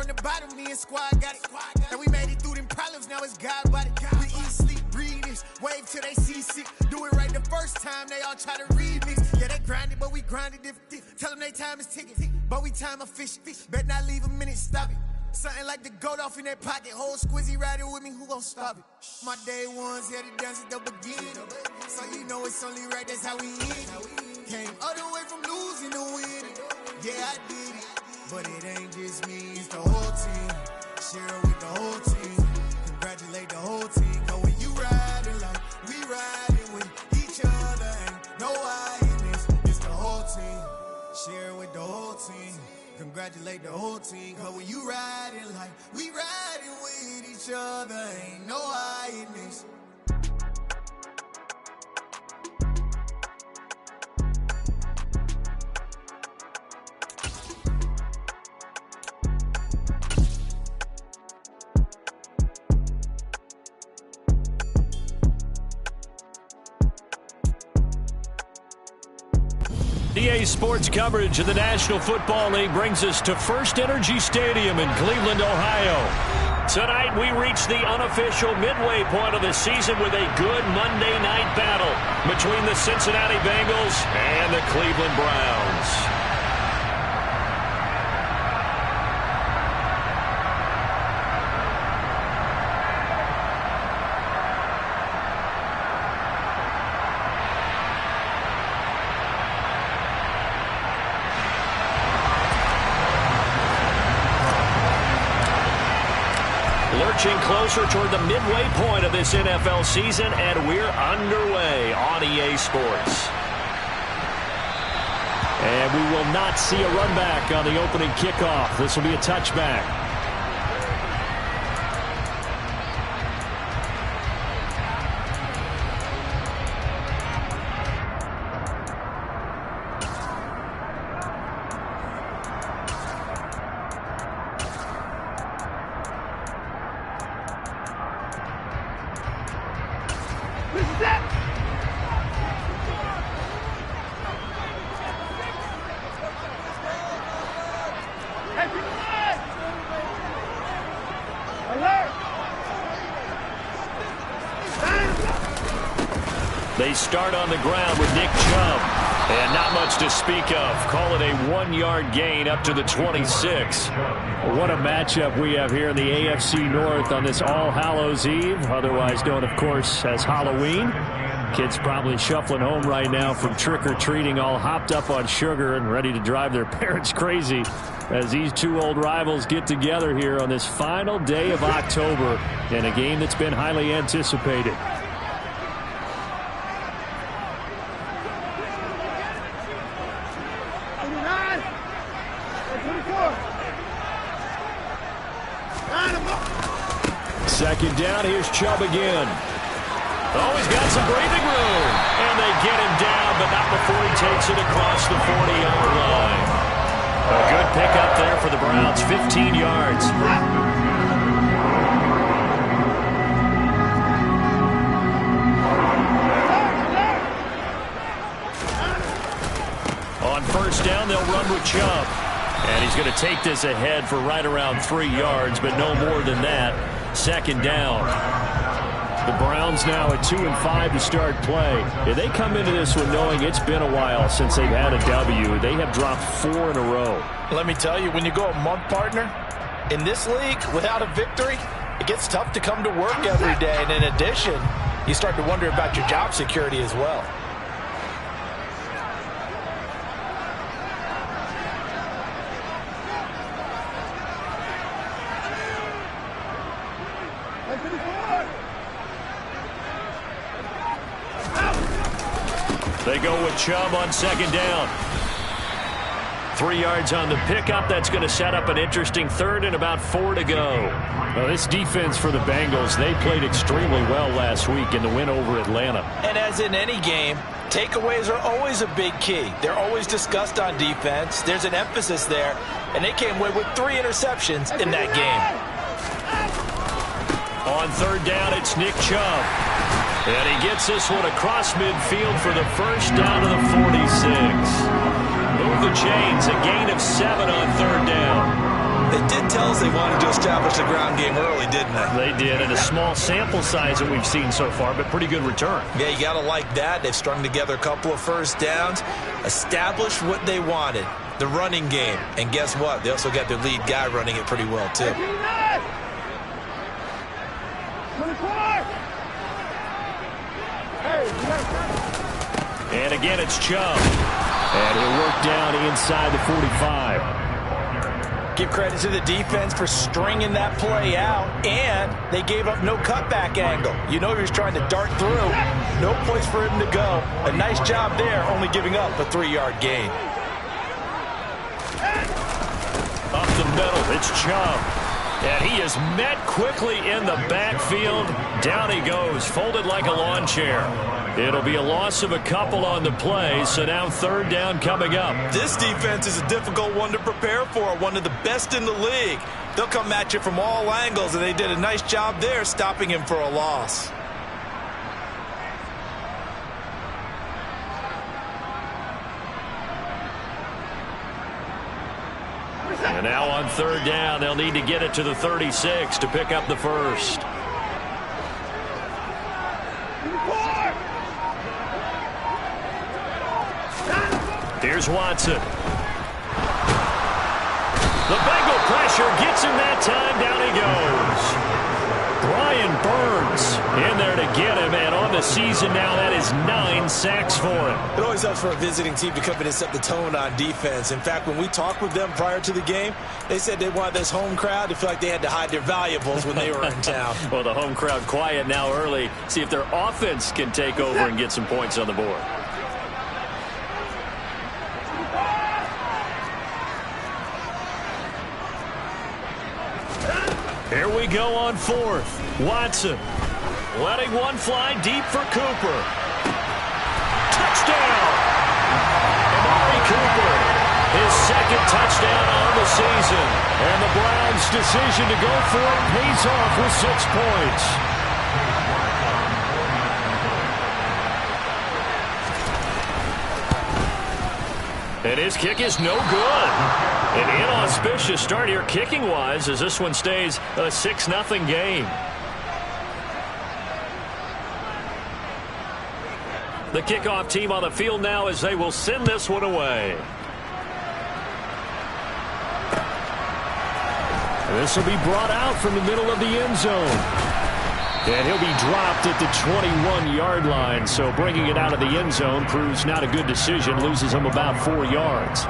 from the bottom, me and squad got it. And we made it through them problems, now it's God body. We eat, sleep, breathe this, wave till they see sick. Do it right the first time, they all try to remix. Yeah, they grinded, but we grinded different. Tell them they time is ticking, but we time a fish. Bet not leave a minute, stop it. Something like the goat off in that pocket. Whole squizzy riding with me, who gon' stop it? My day ones had to dance at the beginning. So you know it's only right, that's how we end. Came all the way from losing to winning. Yeah, I did it. But it ain't just me, it's the whole team. Share it with the whole team. Congratulate the whole team. Cause when you riding like we riding with each other, ain't no I in this. It's the whole team. Share it with the whole team. Congratulate the whole team. Cause when you riding like we riding with each other, ain't no I in this. EA Sports coverage of the National Football League brings us to First Energy Stadium in Cleveland, Ohio. Tonight we reach the unofficial midway point of the season with a good Monday night battle between the Cincinnati Bengals and the Cleveland Browns. Lurching closer toward the midway point of this NFL season, and we're underway on EA Sports. And we will not see a run back on the opening kickoff. This will be a touchback. They start on the ground with Nick Chubb. And not much to speak of. Call it a 1-yard gain up to the 26. What a matchup we have here in the AFC North on this All Hallows Eve, otherwise known, of course, as Halloween. Kids probably shuffling home right now from trick-or-treating, all hopped up on sugar and ready to drive their parents crazy as these two old rivals get together here on this final day of October in a game that's been highly anticipated. Second down, here's Chubb again. Oh, he's got some breathing room. And they get him down, but not before he takes it across the 40-yard line. A good pickup there for the Browns, 15 yards. On first down, they'll run with Chubb. And he's going to take this ahead for right around 3 yards, but no more than that. Second down. The Browns now at 2-5 to start play. If they come into this one knowing it's been a while since they've had a W, they have dropped 4 in a row. Let me tell you, when you go a month, partner, in this league, without a victory, it gets tough to come to work every day. And in addition, you start to wonder about your job security as well. They go with Chubb on second down. 3 yards on the pickup. That's going to set up an interesting third and about 4 to go. Well, this defense for the Bengals, they played extremely well last week in the win over Atlanta. And as in any game, takeaways are always a big key. They're always discussed on defense. There's an emphasis there, and they came away with 3 interceptions in that game. On third down, it's Nick Chubb. And he gets this one across midfield for the first down to the 46. Move the chains, a gain of 7 on third down. They It did tell us they wanted to establish the ground game early, didn't they? They did, and a small sample size that we've seen so far, but pretty good return. Yeah, you got to like that. They've strung together a couple of first downs, established what they wanted, the running game. And guess what? They also got their lead guy running it pretty well, too. And again, it's Chubb. And he'll work down inside the 45. Give credit to the defense for stringing that play out, and they gave up no cutback angle. You know he was trying to dart through. No place for him to go. A nice job there, only giving up a 3-yard gain. Up the middle, it's Chubb. And he is met quickly in the backfield. Down he goes, folded like a lawn chair. It'll be a loss of a couple on the play, so now third down coming up. This defense is a difficult one to prepare for, one of the best in the league. They'll come at you from all angles, and they did a nice job there stopping him for a loss. And now on third down, they'll need to get it to the 36 to pick up the first. Here's Watson. The Bengal pressure gets him that time. Down he goes. Brian Burns in there to get him, and on the season now, that is 9 sacks for him. It always helps for a visiting team to come in and set the tone on defense. In fact, when we talked with them prior to the game, they said they wanted this home crowd to feel like they had to hide their valuables when they were in town. Well, the home crowd quiet now early. See if their offense can take over and get some points on the board. Here we go on fourth. Watson letting one fly deep for Cooper. Touchdown! Amari Cooper, his second touchdown on the season. And the Browns' decision to go for it pays off with 6 points. And his kick is no good. An inauspicious start here kicking-wise as this one stays a 6-0 game. The kickoff team on the field now as they will send this one away. This will be brought out from the middle of the end zone. And he'll be dropped at the 21-yard line, so bringing it out of the end zone proves not a good decision, loses him about 4 yards.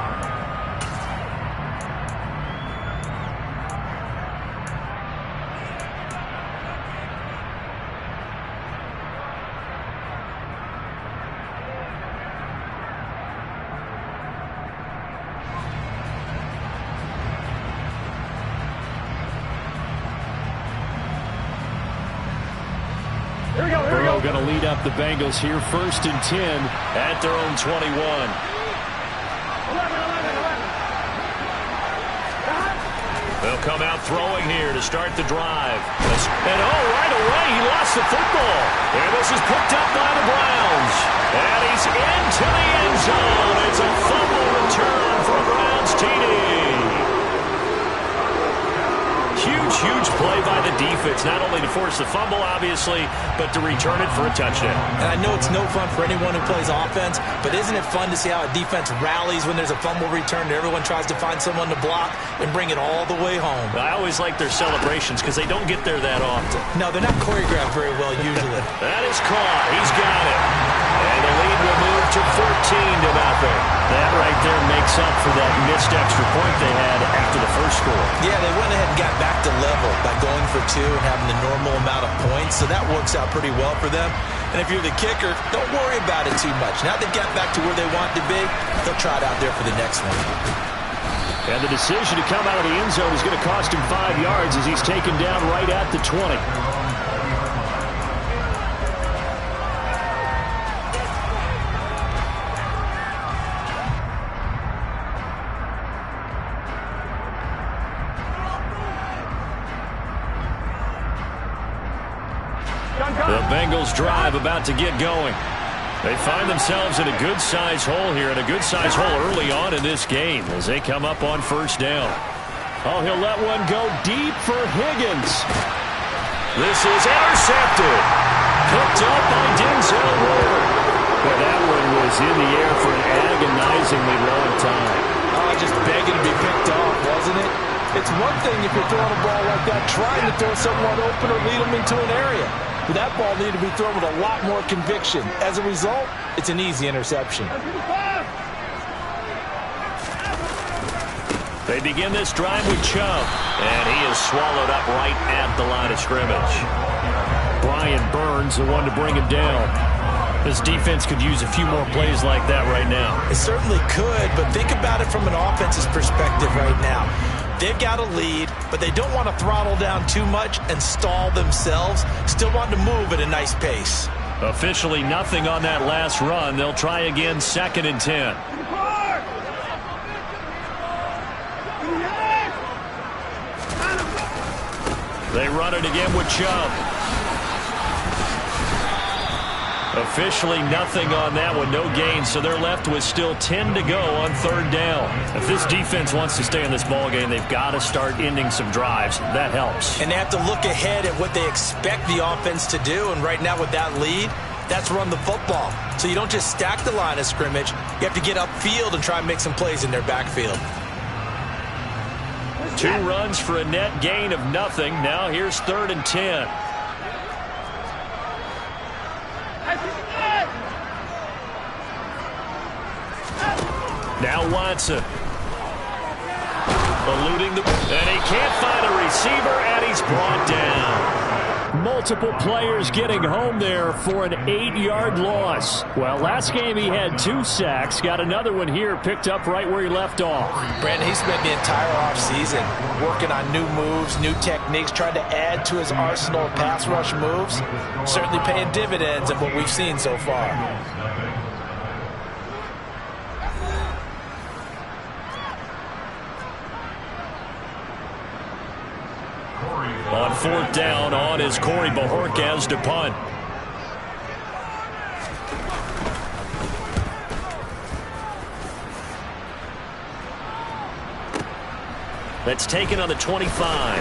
Burrow going to lead up the Bengals here, 1st and 10 at their own 21. They'll come out throwing here to start the drive. And right away he lost the football. And this is picked up by the Browns. And he's into the end zone. It's a fumble return for a Browns TD. Huge play by the defense, not only to force the fumble, obviously, but to return it for a touchdown. And I know it's no fun for anyone who plays offense, but isn't it fun to see how a defense rallies when there's a fumble return and everyone tries to find someone to block and bring it all the way home? I always like their celebrations because they don't get there that often. No, they're not choreographed very well usually. That is caught. He's got it. And the lead will move to 14-0. That right there makes up for that missed extra point they had after the first score. Yeah, they went ahead and got back to level by going for 2 and having the normal amount of points, so that works out pretty well for them. And if you're the kicker, don't worry about it too much. Now they've got back to where they want to be, they'll try it out there for the next one. And the decision to come out of the end zone is going to cost him 5 yards as he's taken down right at the 20. The Bengals drive about to get going. They find themselves in a good-sized hole here, and a good-sized hole early on in this game as they come up on 1st down. Oh, he'll let one go deep for Higgins. This is intercepted. Picked up by Denzel Ward. Well, that one was in the air for an agonizingly long time. Just begging to be picked off, wasn't it? It's one thing if you're throwing a ball like that, trying to throw someone open or lead them into an area. But that ball needed to be thrown with a lot more conviction. As a result, it's an easy interception. They begin this drive with Chubb, and he is swallowed up right at the line of scrimmage. Brian Burns, the one to bring him down. This defense could use a few more plays like that right now. It certainly could, but think about it from an offense's perspective right now. They've got a lead, but they don't want to throttle down too much and stall themselves. Still want to move at a nice pace. Officially nothing on that last run. They'll try again, 2nd and 10. They run it again with Chubb. Officially nothing on that one, no gain, so they're left with still 10 to go on 3rd down. If this defense wants to stay in this ballgame, they've got to start ending some drives. That helps. And they have to look ahead at what they expect the offense to do, and right now with that lead, that's run the football. So you don't just stack the line of scrimmage. You have to get upfield and try and make some plays in their backfield. 2 runs for a net gain of nothing. Now here's 3rd and 10. Now Watson. Eluding the... And he can't find a receiver, and he's brought down. Multiple players getting home there for an 8-yard loss. Well, last game he had 2 sacks. Got another one here picked up right where he left off. Brandon, he spent the entire offseason working on new moves, new techniques, trying to add to his arsenal of pass rush moves. Certainly paying dividends of what we've seen so far. On 4th down, on is Corey Bojorquez to punt. That's taken on the 25.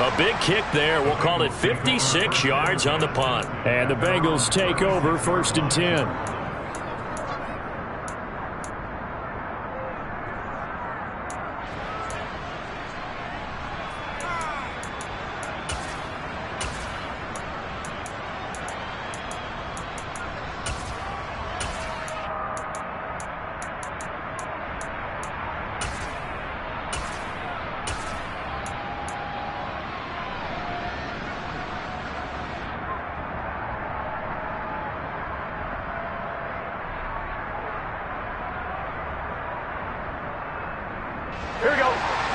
A big kick there. We'll call it 56 yards on the punt. And the Bengals take over 1st and 10.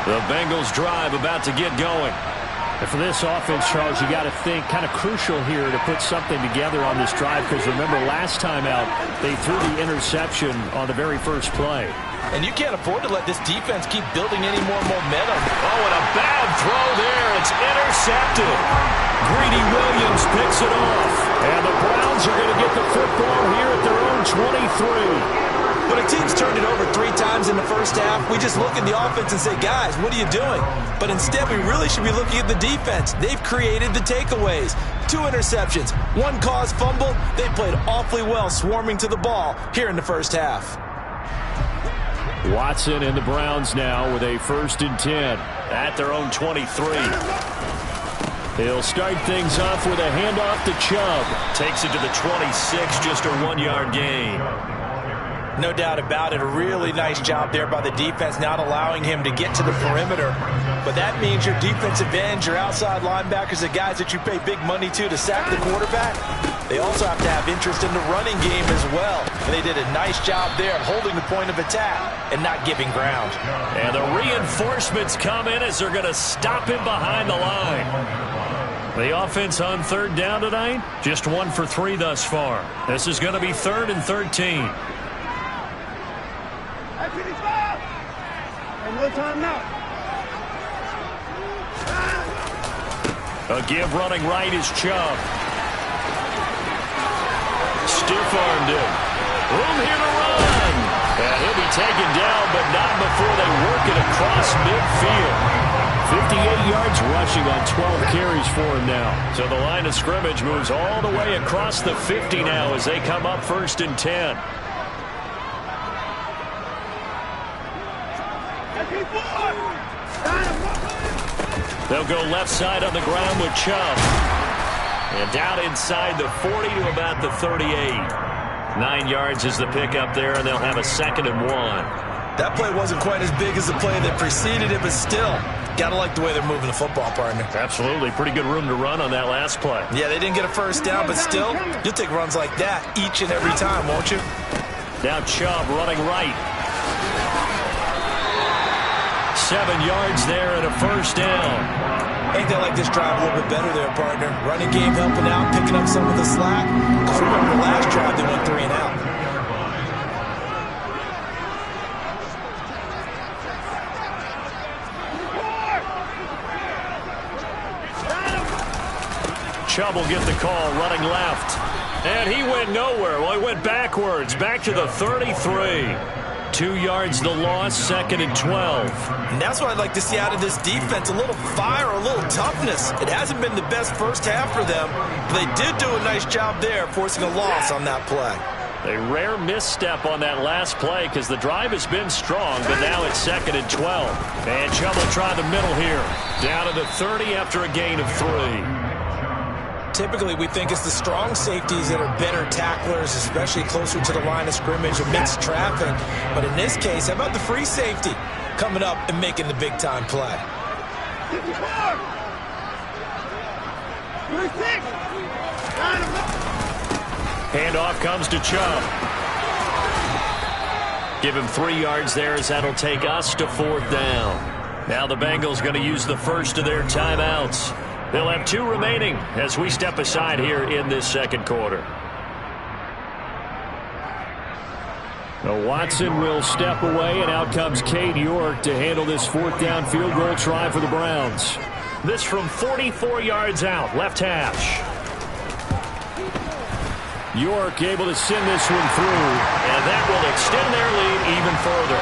The Bengals drive about to get going. And for this offense, Charles, you got to think kind of crucial here to put something together on this drive, because remember last time out they threw the interception on the very first play. And you can't afford to let this defense keep building any more momentum. Oh, and a bad throw there. It's intercepted. Greedy Williams picks it off. And the Browns are going to get the football here at their own 23. When a team's turned it over 3 times in the first half, we just look at the offense and say, guys, what are you doing? But instead, we really should be looking at the defense. They've created the takeaways. 2 interceptions, 1 caused fumble. They played awfully well swarming to the ball here in the first half. Watson and the Browns now with a 1st and 10 at their own 23. He'll start things off with a handoff to Chubb. Takes it to the 26, just a 1-yard gain. No doubt about it. A really nice job there by the defense, not allowing him to get to the perimeter. But that means your defensive ends, your outside linebackers, the guys that you pay big money to sack the quarterback, they also have to have interest in the running game as well. And they did a nice job there of holding the point of attack and not giving ground. And the reinforcements come in as they're going to stop him behind the line. The offense on 3rd down tonight, just 1 for 3 thus far. This is going to be 3rd and 13. No time now. A give running right is Chubb. Stiff-armed him. Room here to run. And he'll be taken down, but not before they work it across midfield. 58 yards rushing on 12 carries for him now. So the line of scrimmage moves all the way across the 50 now as they come up 1st and 10. They'll go left side on the ground with Chubb. And down inside the 40 to about the 38. 9 yards is the pickup there, and they'll have a 2nd and 1. That play wasn't quite as big as the play that preceded it, but still, got to like the way they're moving the football, partner. Absolutely. Pretty good room to run on that last play. Yeah, they didn't get a first down, but still, you'll take runs like that each and every time, won't you? Now Chubb running right. 7 yards there and a 1st down. Ain't they like this drive a little bit better there, partner? Running game helping out, picking up some of the slack. Because remember the last drive, they went 3 and out. Chubb will get the call, running left. And he went nowhere. Well, he went backwards, back to the 33. 2 yards the loss, 2nd and 12. And that's what I'd like to see out of this defense, a little fire, a little toughness. It hasn't been the best first half for them, but they did do a nice job there, forcing a loss on that play. A rare misstep on that last play because the drive has been strong, but now it's 2nd and 12. And Chubb will try the middle here. Down to the 30 after a gain of 3. Typically, we think it's the strong safeties that are better tacklers, especially closer to the line of scrimmage amidst traffic. But in this case, how about the free safety coming up and making the big-time play? Handoff comes to Chubb. Give him 3 yards there as that'll take us to 4th down. Now the Bengals going to use the first of their timeouts. They'll have 2 remaining as we step aside here in this 2nd quarter. Now Watson will step away, and out comes Cade York to handle this 4th down field goal try for the Browns. This from 44 yards out, left hash. York able to send this one through, and that will extend their lead even further.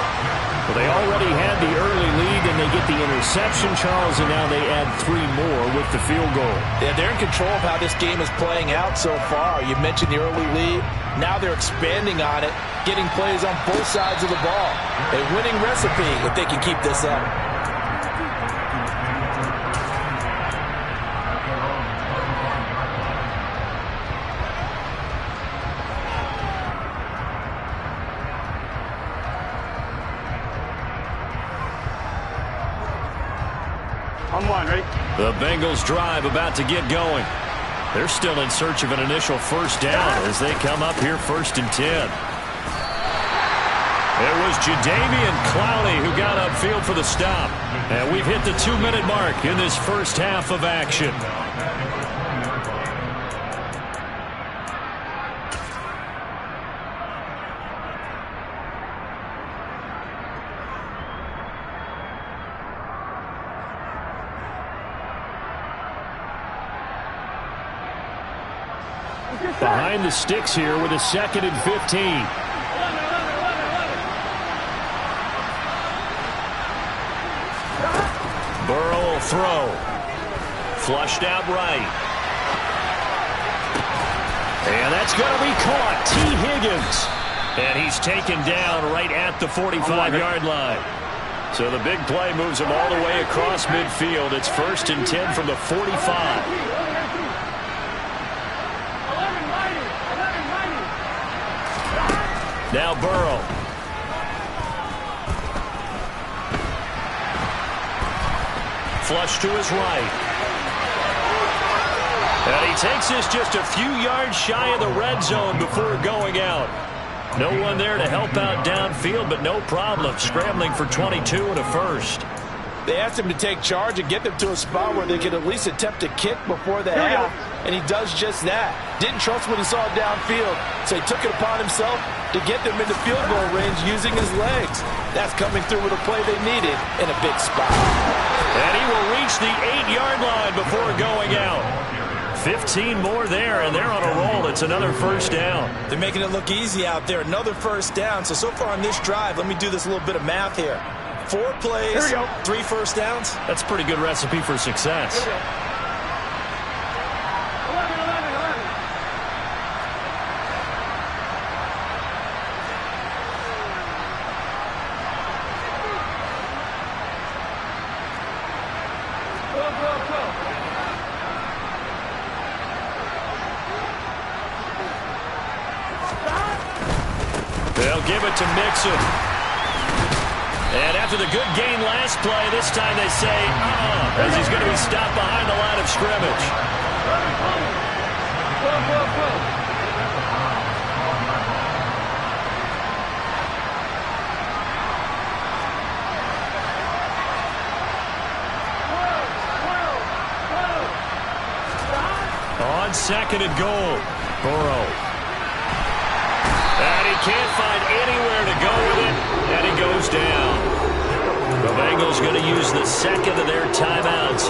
Well, they already had the early lead, and they get the interception, Charles, and now they add 3 more with the field goal. Yeah, they're in control of how this game is playing out so far. You mentioned the early lead. Now they're expanding on it, getting plays on both sides of the ball. A winning recipe if they can keep this up. The Bengals drive about to get going. They're still in search of an initial 1st down as they come up here 1st and 10. It was Jadeveon Clowney who got upfield for the stop. And we've hit the 2-minute mark in this first half of action. Behind the sticks here with a 2nd and 15. Burrow will throw. Flushed out right. And that's going to be caught. T. Higgins. And he's taken down right at the 45-yard line. So the big play moves him all the way across midfield. It's 1st and 10 from the 45. Now Burrow. Flush to his right. And he takes this just a few yards shy of the red zone before going out. No one there to help out downfield, but no problem. Scrambling for 22 and a 1st. They asked him to take charge and get them to a spot where they could at least attempt a kick before the half, and he does just that. Didn't trust what he saw downfield, so he took it upon himself to get them into field goal range using his legs. That's coming through with a play they needed in a big spot. And he will reach the 8-yard line before going out. 15 more there, and they're on a roll. It's another first down. They're making it look easy out there. Another first down. So far on this drive, let me do this little bit of math here. 4 plays, 3 first downs. That's a pretty good recipe for success. They'll give it to Mixon. And after the good gain last play, this time they say, as he's going to be stopped behind the line of scrimmage. On 2nd and goal, Burrow. And he can't find anywhere to go with it, and he goes down. The Bengals going to use the second of their timeouts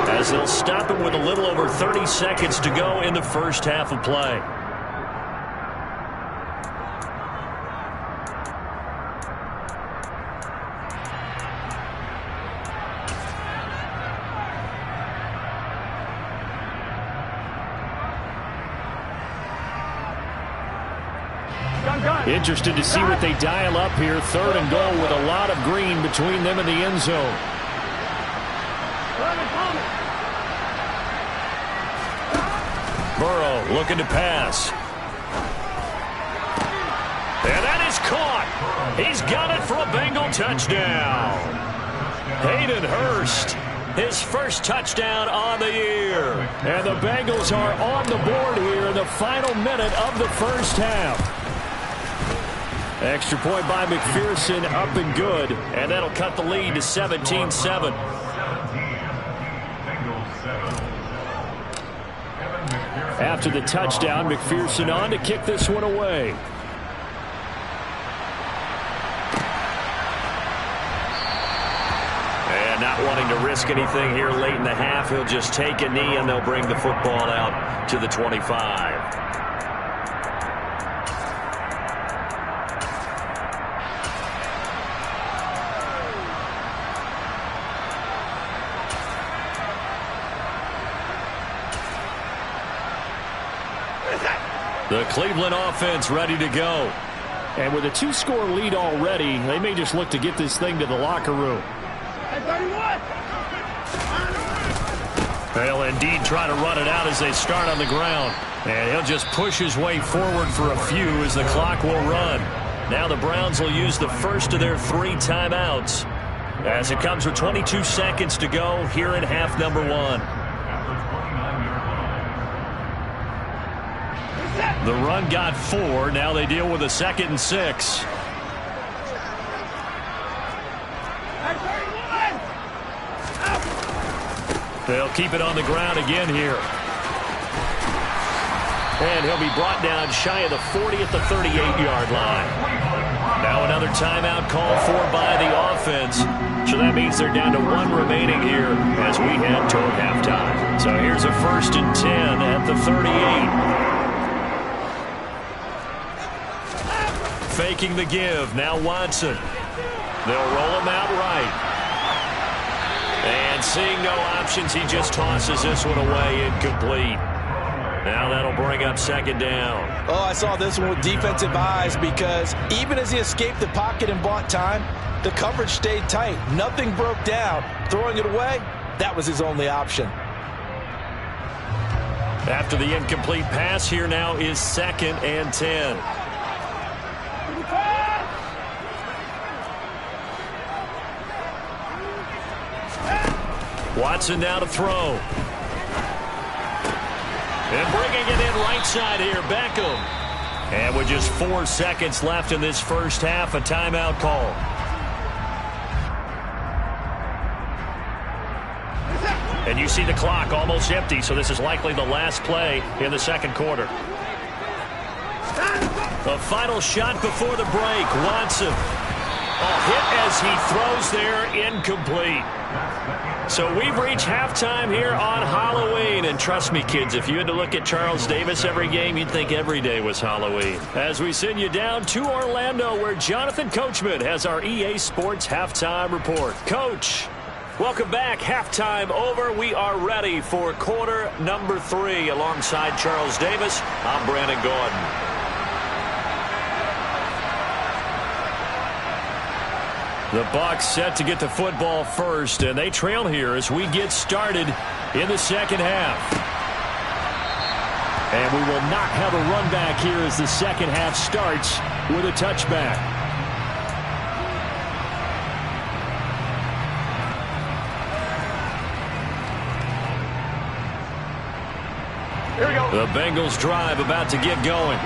as they'll stop him with a little over 30 seconds to go in the first half of play. Interested to see what they dial up here. 3rd and goal with a lot of green between them and the end zone. Burrow looking to pass. And that is caught. He's got it for a Bengal touchdown. Hayden Hurst, his first touchdown on the year. And the Bengals are on the board here in the final minute of the first half. Extra point by McPherson, up and good. And that'll cut the lead to 17-7. After the touchdown, McPherson on to kick this one away. And not wanting to risk anything here late in the half, he'll just take a knee and they'll bring the football out to the 25. The Cleveland offense ready to go. And with a 2-score lead already, they may just look to get this thing to the locker room. They'll indeed try to run it out as they start on the ground. And he'll just push his way forward for a few as the clock will run. Now the Browns will use the first of their 3 timeouts as it comes with 22 seconds to go here in half number 1. The run got 4. Now they deal with a 2nd and 6. They'll keep it on the ground again here. And he'll be brought down shy of the 40 at the 38-yard line. Now another timeout called for by the offense. So that means they're down to 1 remaining here as we head toward halftime. So here's a 1st and 10 at the 38. Faking the give. Now Watson. They'll roll him out right. And seeing no options, he just tosses this one away incomplete. Now that'll bring up 2nd down. Oh, I saw this one with defensive eyes because even as he escaped the pocket and bought time, the coverage stayed tight. Nothing broke down. Throwing it away, that was his only option. After the incomplete pass, here now is 2nd and 10. Watson now to throw. And bringing it in right side here, Beckham. And with just 4 seconds left in this first half, a timeout call. And you see the clock almost empty, so this is likely the last play in the 2nd quarter. The final shot before the break, Watson. Hit as he throws there, incomplete. So we've reached halftime here on Halloween. And trust me, kids, if you had to look at Charles Davis every game, you'd think every day was Halloween. As we send you down to Orlando, where Jonathan Coachman has our EA Sports Halftime Report. Coach, welcome back. Halftime over. We are ready for quarter number 3. Alongside Charles Davis, I'm Brandon Gaudin. The Bucs set to get the football first, and they trail here as we get started in the second half. And we will not have a run back here as the second half starts with a touchback. Here we go. The Bengals drive about to get going.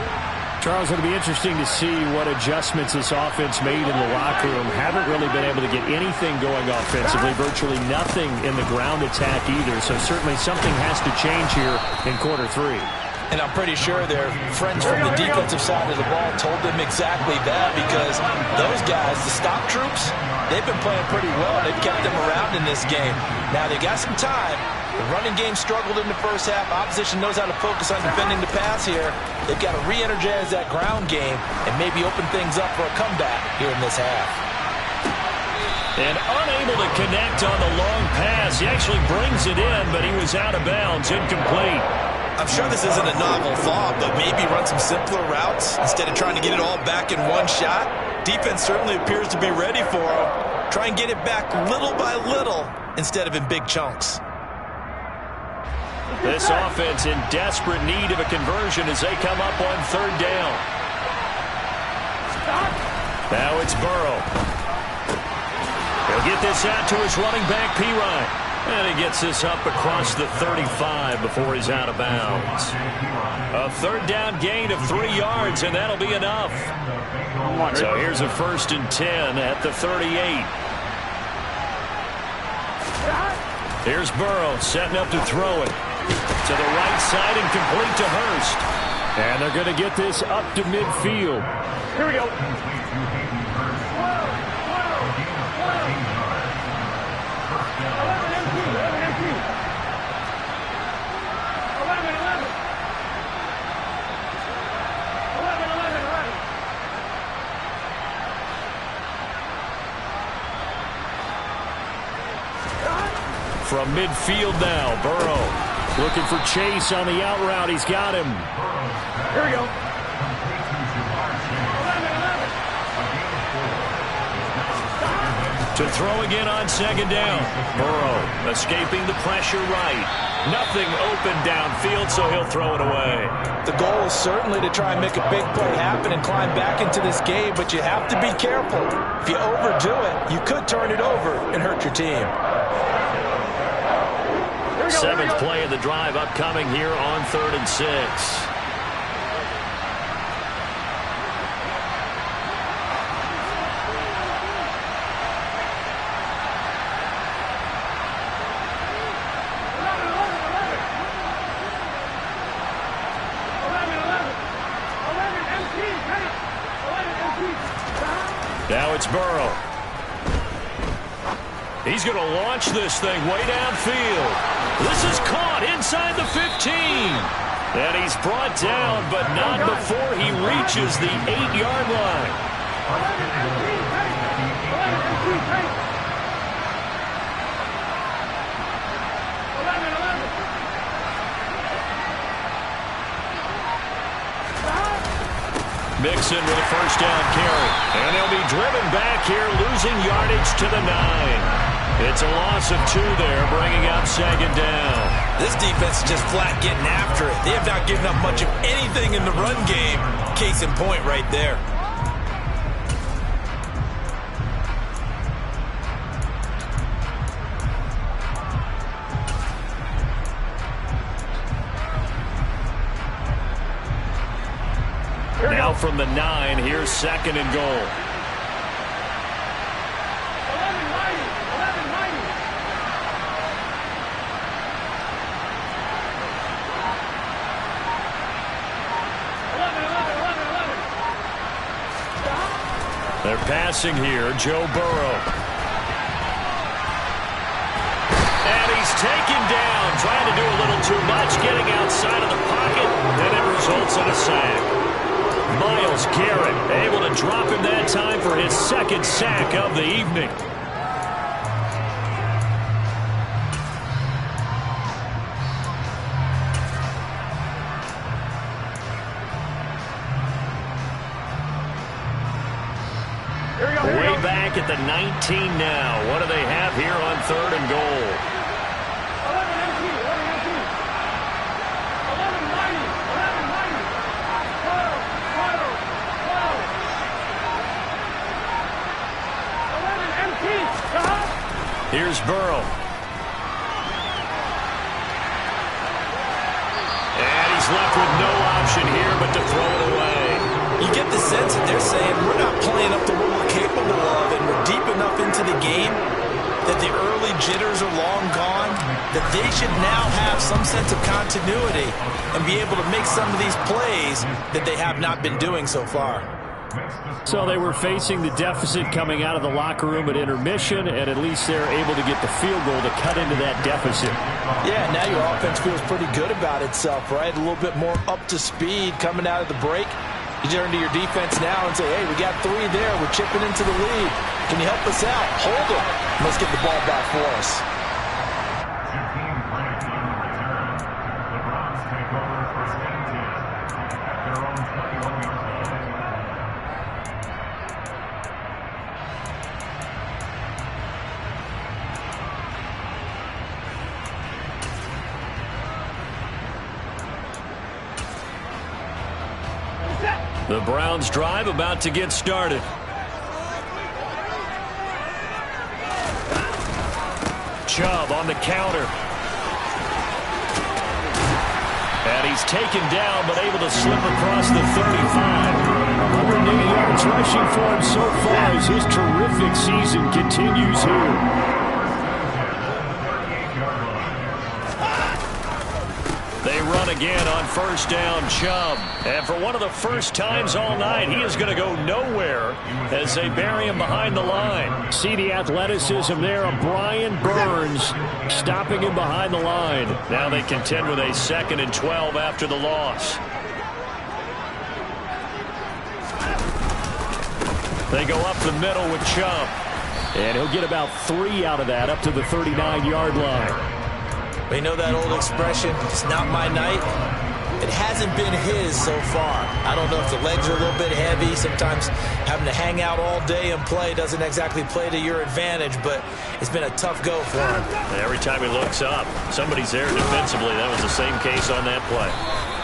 Charles, it'll be interesting to see what adjustments this offense made in the locker room. Haven't really been able to get anything going offensively, virtually nothing in the ground attack either. So certainly something has to change here in quarter 3. And I'm pretty sure their friends from the defensive side of the ball told them exactly that, because those guys, the stop troops, they've been playing pretty well. They've kept them around in this game. Now they got some time. The running game struggled in the first half. Opposition knows how to focus on defending the pass here. They've got to re-energize that ground game and maybe open things up for a comeback here in this half. And unable to connect on the long pass. He actually brings it in, but he was out of bounds, incomplete. I'm sure this isn't a novel thought, but maybe run some simpler routes instead of trying to get it all back in one shot. Defense certainly appears to be ready for him. Try and get it back little by little instead of in big chunks. This offense in desperate need of a conversion as they come up on third down. Now it's Burrow. He'll get this out to his running back, Pirine. And he gets this up across the 35 before he's out of bounds. A third down gain of 3 yards, and that'll be enough. So here's a 1st and 10 at the 38. Here's Burrow setting up to throw it. To the right side and complete to Hurst. And they're going to get this up to midfield. Here we go. From midfield now, Burrow. Looking for Chase on the out route. He's got him. Here we go. To throw again on 2nd down. Burrow escaping the pressure right. Nothing open downfield, so he'll throw it away. The goal is certainly to try and make a big play happen and climb back into this game, but you have to be careful. If you overdo it, you could turn it over and hurt your team. 7th play of the drive upcoming here on 3rd and 6. Now it's Burrow. He's going to launch this thing way downfield. This is caught inside the 15. And he's brought down, but not before he reaches the 8-yard line. Mixon with a 1st down carry. And they'll be driven back here, losing yardage to the 9. It's a loss of 2 there, bringing up 2nd down. This defense is just flat getting after it. They have not given up much of anything in the run game. Case in point right there. Now from the 9, here's 2nd and goal. They're passing here. Joe Burrow. And he's taken down, trying to do a little too much, getting outside of the pocket, and it results in a sack. Myles Garrett able to drop him that time for his second sack of the evening. Way back at the 19 now. What do they have here on 3rd and goal? Here's Burrow. And he's left with no option here but to throw it away. You get the sense that they're saying we're not playing up to what we're capable of, and we're deep enough into the game that the early jitters are long gone, that they should now have some sense of continuity and be able to make some of these plays that they have not been doing so far. So they were facing the deficit coming out of the locker room at intermission, and at least they're able to get the field goal to cut into that deficit. Yeah, now your offense feels pretty good about itself, right? A little bit more up to speed coming out of the break. You turn to your defense now and say, hey, we got 3 there. We're chipping into the lead. Can you help us out? Hold them. Let's get the ball back for us. The Browns drive about to get started. Chubb on the counter. And he's taken down but able to slip across the 35. 180 yards rushing for him so far as his terrific season continues here. They run again on 1st down. Chubb. And for one of the first times all night, he is going to go nowhere as they bury him behind the line. See the athleticism there of Brian Burns stopping him behind the line. Now they contend with a 2nd and 12 after the loss. They go up the middle with Chubb. And he'll get about 3 out of that up to the 39-yard line. We know that old expression, it's not my night. It hasn't been his so far. I don't know if the legs are a little bit heavy. Sometimes having to hang out all day and play doesn't exactly play to your advantage, but it's been a tough go for him. Every time he looks up, somebody's there defensively. That was the same case on that play.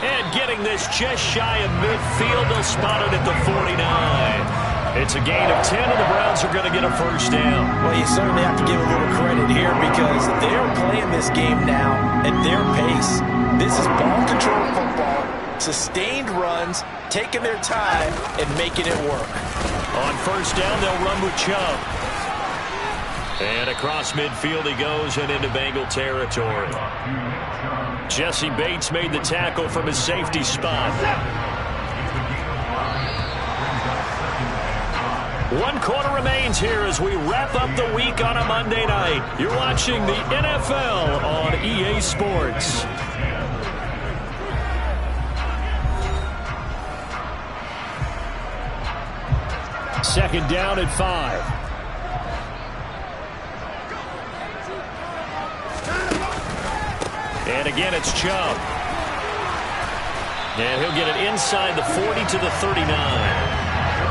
And getting this just shy of midfield, they'll spot it at the 49. It's a gain of 10, and the Browns are going to get a 1st down. Well, you certainly have to give a little credit here because they're playing this game now at their pace. This is ball control football, sustained runs, taking their time, and making it work. On 1st down, they'll run with Chubb. And across midfield he goes and into Bengal territory. Jesse Bates made the tackle from his safety spot. 1 quarter remains here as we wrap up the week on a Monday night. You're watching the NFL on EA Sports. Second down at 5. And again, it's Chubb. And he'll get it inside the 40 to the 39.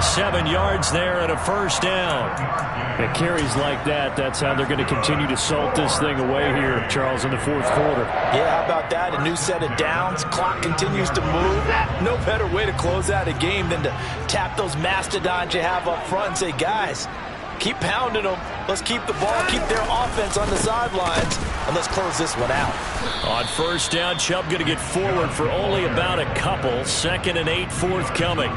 7 yards there and a 1st down. It carries like that. That's how they're going to continue to salt this thing away here, Charles, in the 4th quarter. Yeah, how about that? A new set of downs. Clock continues to move. No better way to close out a game than to tap those mastodons you have up front and say, guys, keep pounding them. Let's keep the ball, keep their offense on the sidelines, and let's close this one out. On 1st down, Chubb going to get forward for only about a couple. 2nd and 8 forthcoming.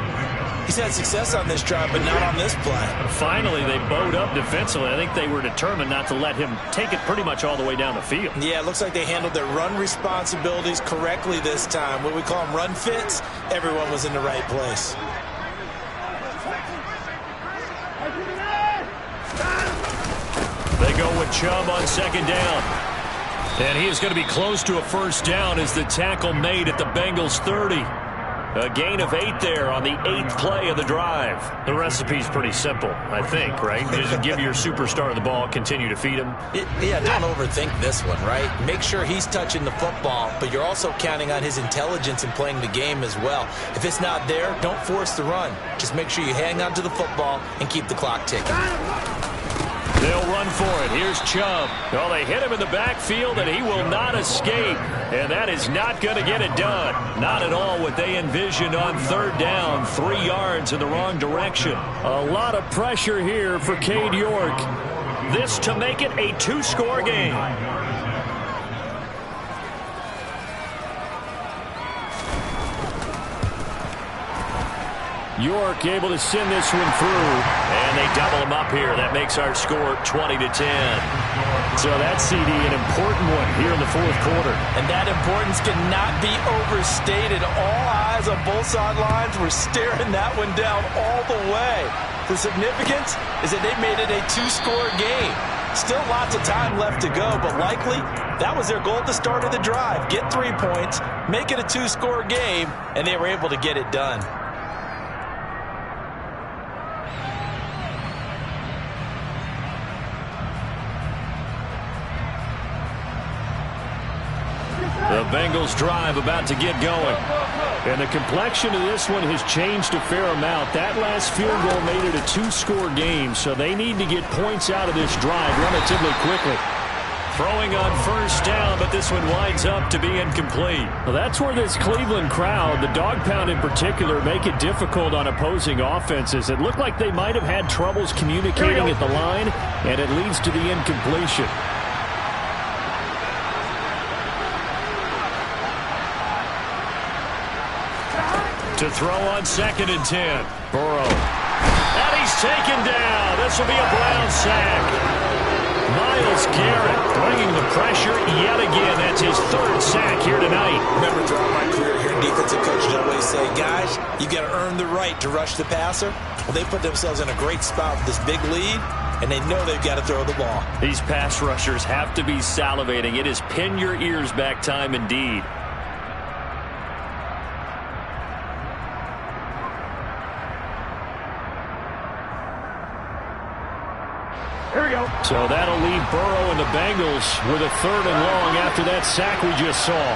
He's had success on this drive, but not on this play. Finally, they bowed up defensively. I think they were determined not to let him take it pretty much all the way down the field. Yeah, it looks like they handled their run responsibilities correctly this time. What we call them run fits, everyone was in the right place. Chubb on second down. And he is going to be close to a first down as the tackle made at the Bengals 30. A gain of 8 there on the 8th play of the drive. The recipe's pretty simple, I think, right? Just give your superstar the ball, continue to feed him. Yeah, don't overthink this one, right? Make sure he's touching the football, but you're also counting on his intelligence in playing the game as well. If it's not there, don't force the run. Just make sure you hang on to the football and keep the clock ticking. They'll run for it. Here's Chubb. Well, they hit him in the backfield, and he will not escape. And that is not going to get it done. Not at all what they envisioned on third down. 3 yards in the wrong direction. A lot of pressure here for Cade York. This to make it a 2-score game. York able to send this one through. And they double him up here. That makes our score 20-10. So that CD, an important one here in the fourth quarter. And that importance cannot be overstated. All eyes on both sidelines were staring that one down all the way. The significance is that they made it a 2-score game. Still lots of time left to go, but likely that was their goal at the start of the drive. Get 3 points, make it a 2-score game, and they were able to get it done. The Bengals drive about to get going. And the complexion of this one has changed a fair amount. That last field goal made it a 2-score game, so they need to get points out of this drive relatively quickly. Throwing on first down, but this one winds up to be incomplete. Well, that's where this Cleveland crowd, the dog pound in particular, make it difficult on opposing offenses. It looked like they might have had troubles communicating at the line, and it leads to the incompletion. To throw on 2nd and 10. Burrow. And he's taken down. This will be a Brown sack. Myles Garrett bringing the pressure yet again. That's his 3rd sack here tonight. Remember, throughout my career here, defensive coaches always say, guys, you got to earn the right to rush the passer. Well, they put themselves in a great spot with this big lead, and they know they've got to throw the ball. These pass rushers have to be salivating. It is pin your ears back time indeed. So that'll leave Burrow and the Bengals with a 3rd and long after that sack we just saw.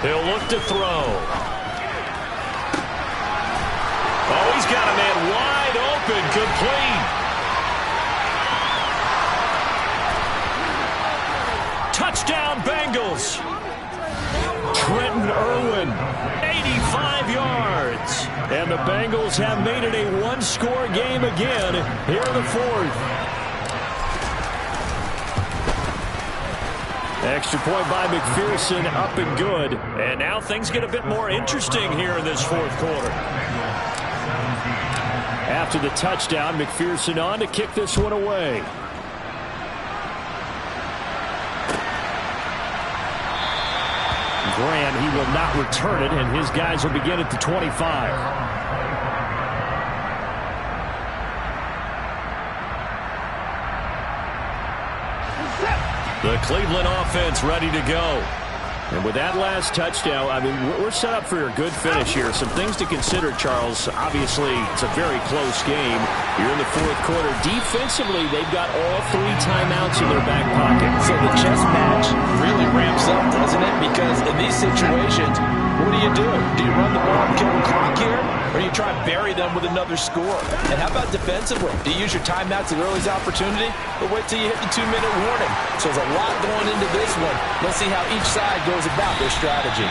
He'll look to throw. Oh, he's got a man wide open, complete. Touchdown, Bengals. Trenton Irwin, 85 yards. And the Bengals have made it a 1-score game again here in the 4th. Extra point by McPherson, up and good. And now things get a bit more interesting here in this 4th quarter. After the touchdown, McPherson on to kick this one away. Graham, he will not return it, and his guys will begin at the 25. The Cleveland offense ready to go. And with that last touchdown, I mean, we're set up for a good finish here. Some things to consider, Charles. Obviously, it's a very close game. You're in the 4th quarter. Defensively, they've got all 3 timeouts in their back pocket. So the chess match really ramps up, doesn't it? Because in these situations, what do? Do you run the ball and kill the clock here? Or do you try and bury them with another score? And how about defensively? Do you use your timeouts at early's opportunity? Or wait till you hit the 2-minute warning? So there's a lot going into this one. Let's see how each side goes about their strategy.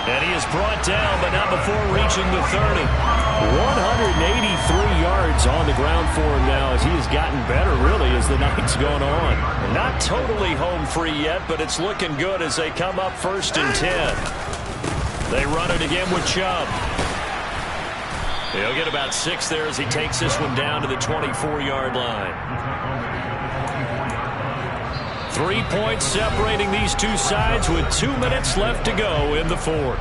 And he is brought down, but not before reaching the 30. 183 yards on the ground for him now as he has gotten better, really, as the night's gone on. Not totally home free yet, but it's looking good as they come up 1st and 10. They run it again with Chubb. He'll get about 6 there as he takes this one down to the 24-yard line. 3 points separating these two sides with 2 minutes left to go in the fourth.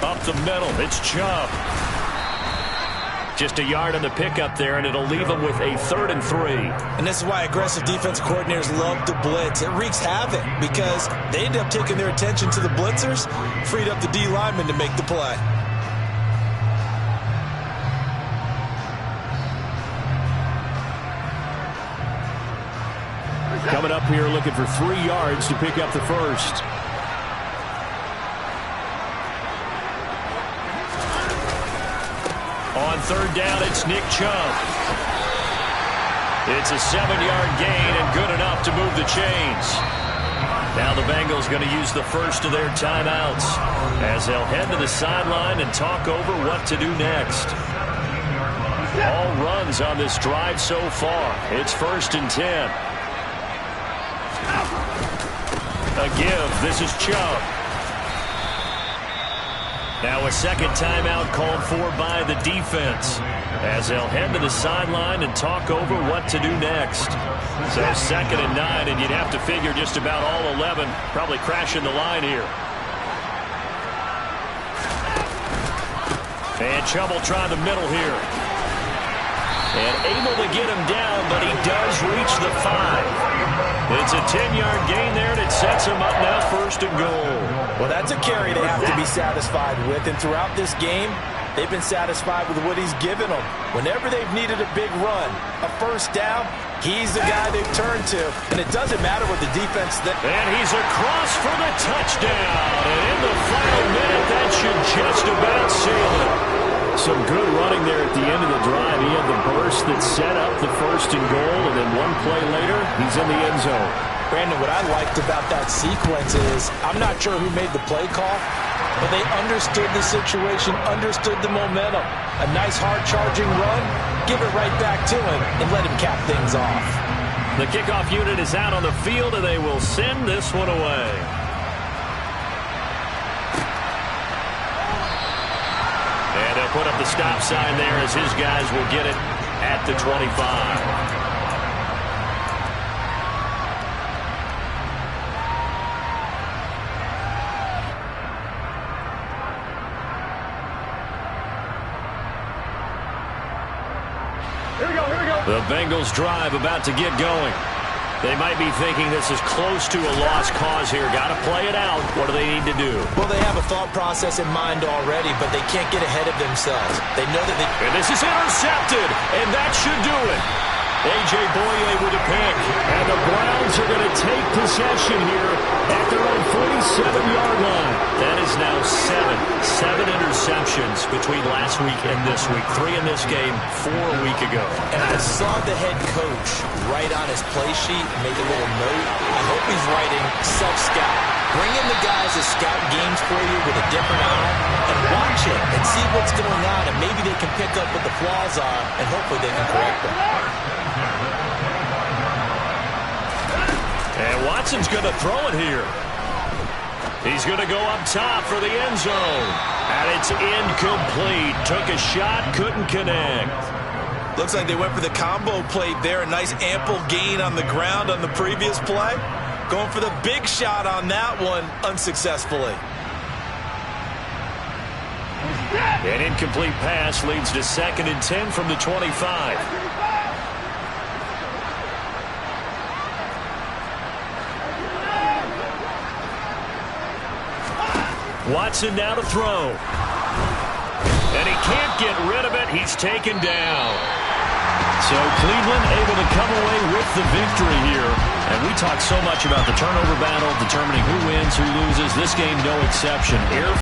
Up the middle, it's Chubb. Just a yard on the pickup there, and it'll leave them with a 3rd and 3. And this is why aggressive defense coordinators love to blitz. It wreaks havoc because they end up taking their attention to the blitzers, freed up the D lineman to make the play. Coming up here looking for 3 yards to pick up the first. On 3rd down, it's Nick Chubb. It's a 7-yard gain and good enough to move the chains. Now the Bengals going to use the first of their timeouts as they'll head to the sideline and talk over what to do next. All runs on this drive so far. It's 1st and 10. A give. This is Chubb. Now a second timeout called for by the defense as they'll head to the sideline and talk over what to do next. So 2nd and 9, and you'd have to figure just about all 11 probably crashing the line here. And Chubb will try the middle here. And able to get him down, but he does reach the 5. It's a 10-yard gain there, and it sets him up now 1st and goal. Well, that's a carry they have to be satisfied with, and throughout this game, they've been satisfied with what he's given them. Whenever they've needed a big run, a 1st down, he's the guy they've turned to, and it doesn't matter what the defense... And he's across for the touchdown, and in the final minute, that should just about seal it. Some good running there at the end of the drive. He had the burst that set up the 1st and goal, and then one play later, he's in the end zone. Brandon, what I liked about that sequence is I'm not sure who made the play call, but they understood the situation, understood the momentum. A nice hard-charging run, give it right back to him, and let him cap things off. The kickoff unit is out on the field, and they will send this one away. And they'll put up the stop sign there as his guys will get it at the 25. The Bengals drive about to get going. They might be thinking this is close to a lost cause here. Got to play it out. What do they need to do? Well, they have a thought process in mind already, but they can't get ahead of themselves. They know that they... And this is intercepted, and that should do it. A.J. Boye with a pick. And the Browns are going to take possession here at their own 47-yard line. That is now 7 interceptions between last week and this week. 3 in this game, 4 a week ago. And I saw the head coach write on his play sheet, make a little note. I hope he's writing self-scout. Bring in the guys that scout games for you with a different eye and watch it and see what's going on, and maybe they can pick up what the flaws are, and hopefully they can correct them. And Watson's going to throw it here. He's going to go up top for the end zone. And it's incomplete. Took a shot, couldn't connect. Looks like they went for the combo play there. A nice ample gain on the ground on the previous play. Going for the big shot on that one unsuccessfully. An incomplete pass leads to 2nd and 10 from the 25. Watson now to throw. And he can't get rid of it. He's taken down. So Cleveland able to come away with the victory here. And we talk so much about the turnover battle, determining who wins, who loses. This game, no exception.